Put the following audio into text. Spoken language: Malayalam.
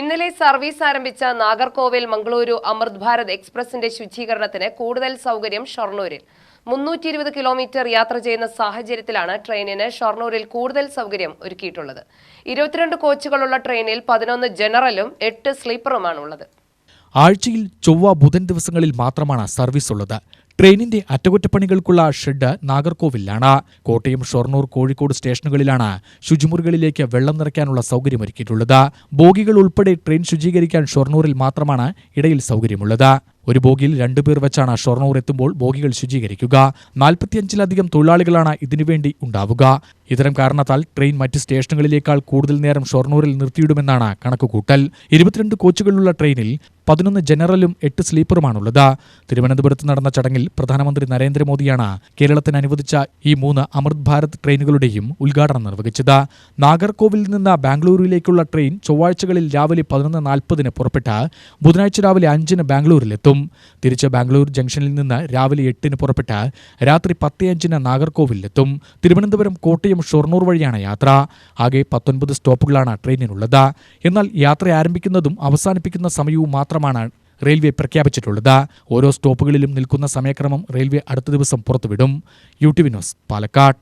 ഇന്നലെ സർവീസ് ആരംഭിച്ച നാഗർകോവിൽ മംഗളൂരു അമൃത് ഭാരത് എക്സ്പ്രസിന്റെ ശുചീകരണത്തിന് കൂടുതൽ സൗകര്യം ഷൊർണൂരിൽ 320 കിലോമീറ്റർ യാത്ര ചെയ്യുന്ന സാഹചര്യത്തിലാണ് ട്രെയിനിന് ഷൊർണൂരിൽ കൂടുതൽ സൗകര്യം ഒരുക്കിയിട്ടുള്ളത്. 22 കോച്ചുകളുള്ള ട്രെയിനിൽ 11 ജനറലും 8 സ്ലീപ്പറുമാണുള്ളത്. ആഴ്ചയിൽ ചൊവ്വ ബുധൻ ദിവസങ്ങളിൽ മാത്രമാണ് സർവീസ് ഉള്ളത്. ട്രെയിനിന്റെ അറ്റകുറ്റപ്പണികൾക്കുള്ള ഷെഡ് നാഗർകോവിലാണ്. കോട്ടയം, ഷൊർണൂർ, കോഴിക്കോട് സ്റ്റേഷനുകളിലാണ് ശുചിമുറികളിലേക്ക് വെള്ളം നിറയ്ക്കാനുള്ള സൗകര്യമൊരുക്കിയിട്ടുള്ളത്. ബോഗികൾ ഉൾപ്പെടെ ട്രെയിൻ ശുചീകരിക്കാൻ ഷൊർണൂരിൽ മാത്രമാണ് ഇടയിൽ സൗകര്യമുള്ളത്. ഒരു ബോഗിയിൽ 2 പേർ വെച്ചാണ് ഷൊർണൂർ എത്തുമ്പോൾ ബോഗികൾ ശുചീകരിക്കുക. 45-ലധികം തൊഴിലാളികളാണ് ഇതിനുവേണ്ടി ഉണ്ടാവുക. ഇത്തരം കാരണത്താൽ ട്രെയിൻ മറ്റ് സ്റ്റേഷനുകളിലേക്കാൾ കൂടുതൽ നേരം ഷൊർണൂരിൽ നിർത്തിയിടുമെന്നാണ് കണക്കുകൂട്ടൽ. 22 കോച്ചുകളുള്ള ട്രെയിനിൽ 11 ജനറലും 8 സ്ലീപ്പറുമാണുള്ളത്. തിരുവനന്തപുരത്ത് നടന്ന ചടങ്ങിൽ പ്രധാനമന്ത്രി നരേന്ദ്രമോദിയാണ് കേരളത്തിന് അനുവദിച്ച ഈ 3 അമൃത് ഭാരത് ട്രെയിനുകളുടെയും ഉദ്ഘാടനം നിർവഹിച്ചത്. നാഗർകോവിൽ നിന്ന് ബാംഗ്ലൂരിലേക്കുള്ള ട്രെയിൻ ചൊവ്വാഴ്ചകളിൽ രാവിലെ 11:40 പുറപ്പെട്ട് ബുധനാഴ്ച രാവിലെ 5 ബാംഗ്ലൂരിലെത്തും. തിരിച്ച് ബാംഗ്ലൂർ ജംഗ്ഷനിൽ നിന്ന് രാവിലെ 8 പുറപ്പെട്ട് രാത്രി 10:05 നാഗർകോവിലെത്തും. തിരുവനന്തപുരം, കോട്ടയം, ഷൊർണൂർ വഴിയാണ് യാത്ര. ആകെ 19 സ്റ്റോപ്പുകളാണ് ട്രെയിനിനുള്ളത്. എന്നാൽ യാത്ര ആരംഭിക്കുന്നതും അവസാനിപ്പിക്കുന്ന സമയവും മാത്രമാണ് റെയിൽവേ പ്രഖ്യാപിച്ചിട്ടുള്ളത്. ഓരോ സ്റ്റോപ്പുകളിലും നിൽക്കുന്ന സമയക്രമം റെയിൽവേ അടുത്ത ദിവസം പുറത്തുവിടും. UTV news, Palakkad.